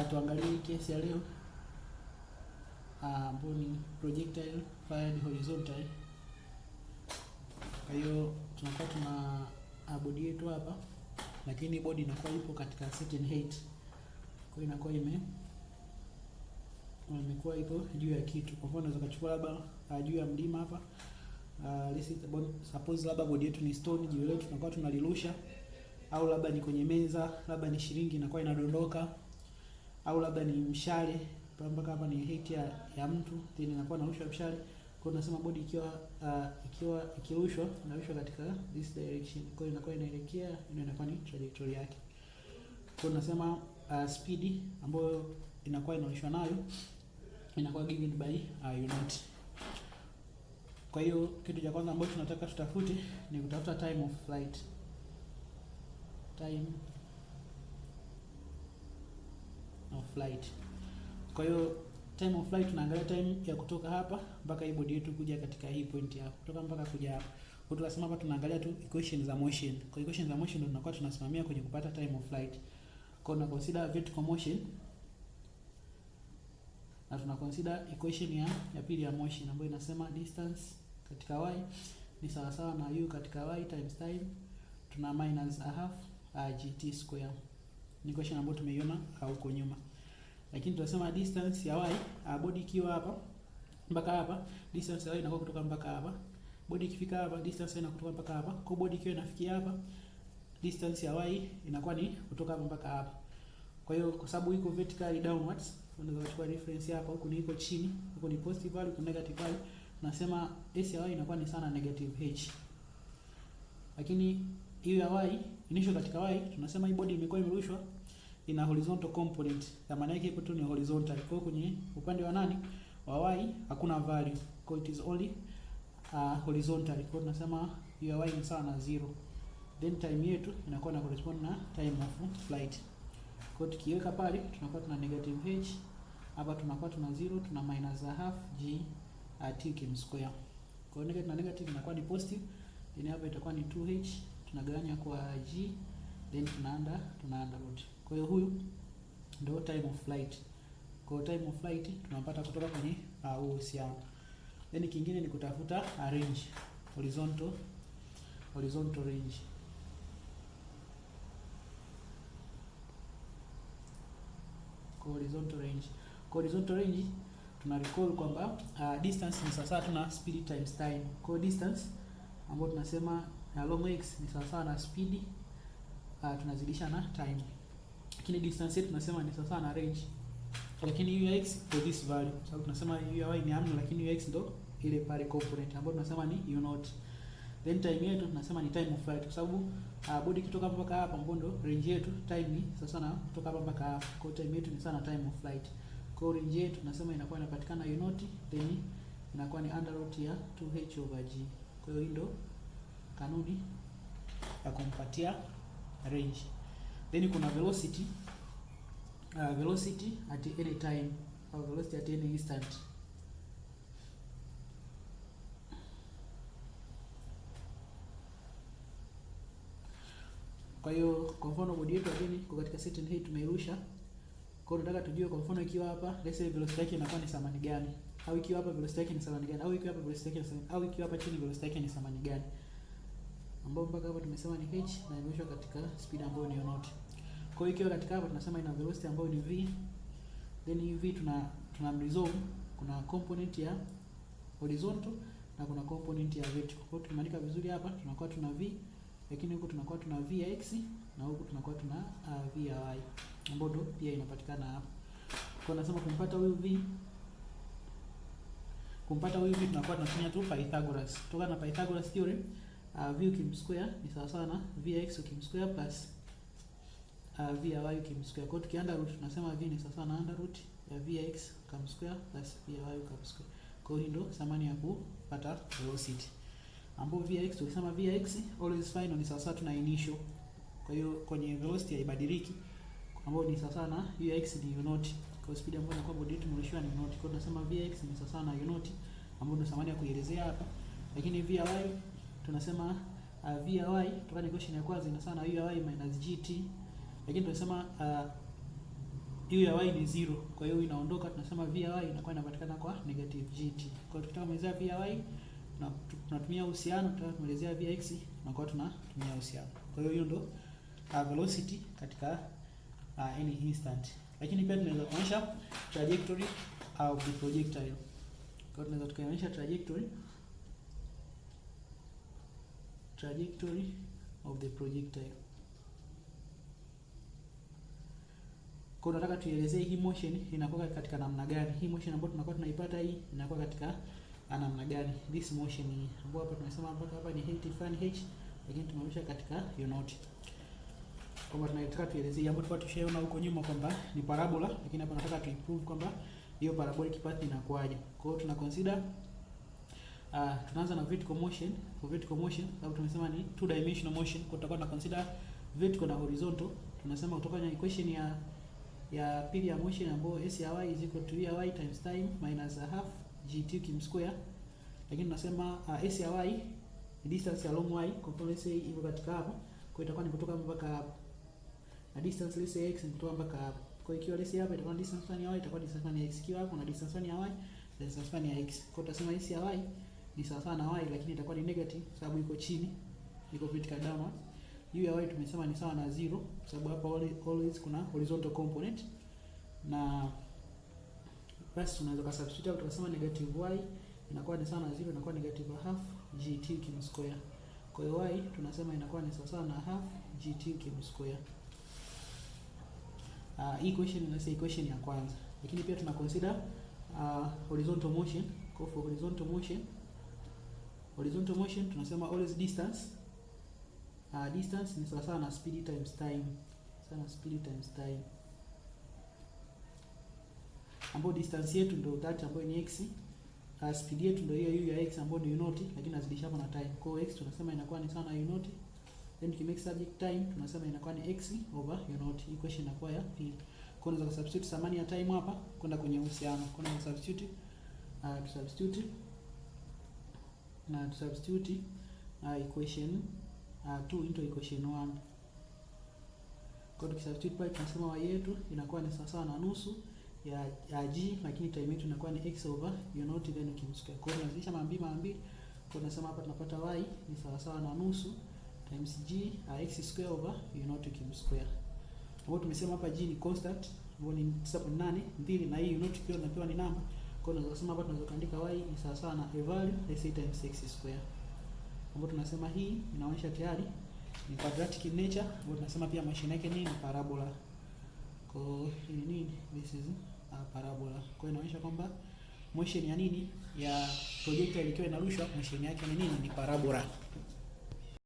Tuangalie kesi ya leo ambayo ni projectile fired horizontally. Kwa hiyo tunakuwa tuna bodi yetu hapa, lakini bodi inakuwa ipo katika certain height. Kwa hiyo inakuwa imekuwa ipo juu ya kitu. Kwa mfano unaweza kuchukua labda juu ya mlima hapa. Suppose labda bodi yetu ni stone, jiwe letu tunakuwa tunalirusha, au labda ni kwenye meza, labda ni shilingi inakuwa inadondoka, au labda ni mshale mpaka hapa ni height ya mtu, then inakuwa inarusha mshale. Kwa hiyo tunasema bodi ikirushwa inarushwa katika this direction. Kwa hiyo inakuwa inaelekea, inakuwa ni trajectory yake. Kwa hiyo tunasema speed ambayo inakuwa inarushwa nayo inakuwa given by unit. Kwa hiyo kitu cha kwanza ambacho tunataka tutafute ni kutafuta time of flight. Time of flight. Kwa hiyo time of flight tunaangalia time ya kutoka hapa mpaka hii bodi yetu kuja katika hii point hapa. Kutoka mpaka kuja hapa. Kwa hiyo tunasema hapa tunaangalia tu equation za motion. Kwa equation za motion ndio tunakuwa tunasimamia kwenye kupata time of flight. Kwa hiyo tuna consider vertical motion na tuna consider equation ya pili ya motion ambayo inasema distance katika y ni sawa sawa na u katika y times time, tuna minus a half gt square. Ni equation ambayo tumeiona huko nyuma. Lakini tunasema distance ya y, body ikiwa hapa mpaka hapa, distance ya y inakuwa kutoka mpaka hapa. Body ikifika hapa, distance inakuwa kutoka mpaka hapa. Kwa body ikiwa inafikia hapa, distance ya y inakuwa ni kutoka hapa mpaka hapa. Kwa hiyo kwa sababu iko vertically downwards, unaweza kuchukua reference hapa, huku ni iko chini, huku ni positive value, huku negative value. Nasema s ya y inakuwa ni sana negative h. Lakini hiyo ya y initial katika y tunasema hii body imekuwa imerushwa ina horizontal component. Maana yake ipo tu ni horizontal. Kwa hiyo kwenye upande wa nani wa y hakuna value. Kwa hiyo it is only horizontal. Kwa hiyo tunasema hiyo ya y ni sawa na 0. Then time yetu inakuwa na correspond na time of flight. Kwa hiyo tukiweka pale tunakuwa tuna negative h. Hapa tunakuwa tuna 0, tuna minus a half g t cube square. Kwa hiyo negative na negative inakuwa ni positive. Then hapa itakuwa ni 2h, tunagawanya kwa g, then tuna under root. Kwa hiyo huyu ndio time of flight. Kwa hiyo time of flight tunapata kutoka kwenye uhusiano. Then kingine ni kutafuta range, horizontal range. Kwa horizontal range tuna recall kwamba distance ni sawa na speed times time. Kwa distance ambayo tunasema along x ni sawa na speed tunazidisha na time. Lakini distance yetu tunasema ni sawa na range. Lakini u x for this value. Sababu tunasema u y ni amno, lakini u x ndo ile pale component ambayo tunasema ni u naught. Then time yetu tunasema ni time of flight kwa sababu body kutoka hapa mpaka hapa ndo range yetu, time ni sawa na kutoka hapa mpaka hapa. Kwa hiyo time yetu ni sawa na time of flight. Kwa hiyo range yetu tunasema inakuwa inapatikana u naught, then inakuwa ni under root ya 2h over g. Kwa hiyo ndo kanuni ya kumpatia range. Then kuna velocity at any time au velocity at any instant. Kwa hiyo kwa mfano bodi yetu lakini kwa katika certain height tumeirusha. Kwa hiyo tunataka tujue kwa mfano ikiwa hapa let's say velocity yake inakuwa ni thamani gani, au ikiwa hapa velocity yake ni thamani gani, au ikiwa hapa velocity yake ni thamani, au ikiwa hapa chini velocity yake ni thamani gani, ambapo mpaka hapa tumesema ni h na imerushwa katika speed ambayo ni u naught. Kwa hiyo ikiwa katika hapa tunasema ina velocity ambayo ni v, then hii v tuna resolve, kuna component ya horizontal na kuna component ya vertical. Kwa hiyo tumeandika vizuri hapa tunakuwa tuna v, lakini huku tunakuwa tuna v ya x na huku tunakuwa tuna v ya y ambayo pia inapatikana hapa. Kwa nasema kumpata huyu v tunakuwa tunatumia tu Pythagoras. Kutoka na Pythagoras theorem, v cube square ni sawa sawa na v ya x cube square plus v ya y cube square. Kwa hiyo tukianda root tunasema v ni sawa sawa na under root ya v ya x cube square plus v ya y cube square. Kwa hiyo ndio thamani ya kupata velocity. Ambapo v ya x tulisema v ya x always final ni sawa sawa tuna initial. Kwa hiyo kwenye velocity haibadiliki, ambapo ni sawa sawa na u ya x ni u naught. Kwa speed ambayo inakuwa bodi yetu imerushiwa ni u naught. Kwa hiyo tunasema v ya x ni sawa sawa na u naught, ambapo ndio thamani ya kuielezea hapa. Lakini v ya y tunasema v ya y kutoka equation ya kwanza ina sawa na u ya y minus gt. Lakini tunasema u ya y ni 0, kwa hiyo inaondoka, tunasema v ya y inakuwa inapatikana kwa negative gt. Kwa hiyo tukitaka kuelezea v ya y na tunatumia uhusiano, tutaka kuelezea v ya x na kwa tunatumia uhusiano. Kwa hiyo hiyo ndo velocity katika any instant. Lakini pia tunaweza kuonyesha trajectory of the projectile. Kwa hiyo tunaweza tukaonyesha trajectory of the projectile. Kwa hiyo nataka tuelezee hii motion inakuwa katika namna gani. Hii motion ambayo tunakuwa tunaipata hii inakuwa katika namna gani? This motion hii ambayo hapa tunasema mpaka hapa ni h fan h, lakini tumeonyesha katika unit. Kwa tunataka tuelezee ambapo tulikuwa tushaona huko nyuma kwamba ni parabola, lakini hapa nataka tuiprove kwamba hiyo parabolic path inakuaje. Kwa hiyo tuna consider tunaanza na vertical motion. For vertical motion sababu tumesema ni two dimensional motion, kwa tutakuwa tuna consider vertical na horizontal. Tunasema kutoka kwenye equation ya pili ya motion ambayo s ya y is equal to v ya y times time minus a half gt cube square. Lakini tunasema s ya y ni distance along y, kwa mfano let's say iko katika hapo, kwa itakuwa ni kutoka mpaka hapo. Na distance let's say x ni kutoka mpaka hapo. Kwa hiyo let's say hapa itakuwa distance fulani ya y itakuwa distance fulani ya x, kiwa hapo na distance fulani ya y na distance fulani ya x. Kwa hiyo tutasema s ya y ni sawa sawa na y, lakini itakuwa ni negative sababu iko chini, iko vertical downward. U ya y tumesema ni sawa na 0 sababu hapa always kuna horizontal component, na basi tunaweza ka substitute hapo tukasema negative y inakuwa ni sawa na 0, inakuwa negative half gt cube square. Kwa hiyo y tunasema inakuwa ni sawa sawa na half gt cube square. Equation ni equation ya kwanza. Lakini pia tuna consider horizontal motion. Kwa horizontal motion tunasema always distance ni sawa sawa na speed times time. Ambapo distance yetu ndio that ambayo ni x, speed yetu ndio hiyo u ya x ambayo ni unit, lakini nazidisha hapo na time. Kwa hiyo x tunasema inakuwa ni sawa na unit, then tukimake subject time tunasema inakuwa ni x over unit. Equation inakuwa ya pili. Kwa hiyo unaweza substitute thamani ya time hapa kwenda kwenye uhusiano. Kwa hiyo substitute equation 2 into equation 1. Kwa hiyo tukisubstitute pale tunasema y yetu inakuwa ni sawa na nusu ya g, lakini time yetu inakuwa ni x over unit then cube square. Kwa hiyo tunazidisha mara mbili. Kwa hiyo tunasema hapa tunapata y ni sawa na nusu times g x square over unit cube square. Kwa hiyo tumesema hapa g ni constant ambayo ni 7.8 2, na hii unit pia tunapewa ni namba. Kwa hiyo tunaweza kusema hapa tunaweza kuandika y ni sawa na a value let's say times x square, ambapo tunasema hii inaonyesha tayari ni quadratic in nature, ambapo tunasema pia motion yake ni parabola. Kwa hiyo hii ni nini? This is a parabola. Kwa hiyo inaonyesha kwamba motion ya nini ya projectile ikiwa inarushwa motion yake ni nini? Ni parabola.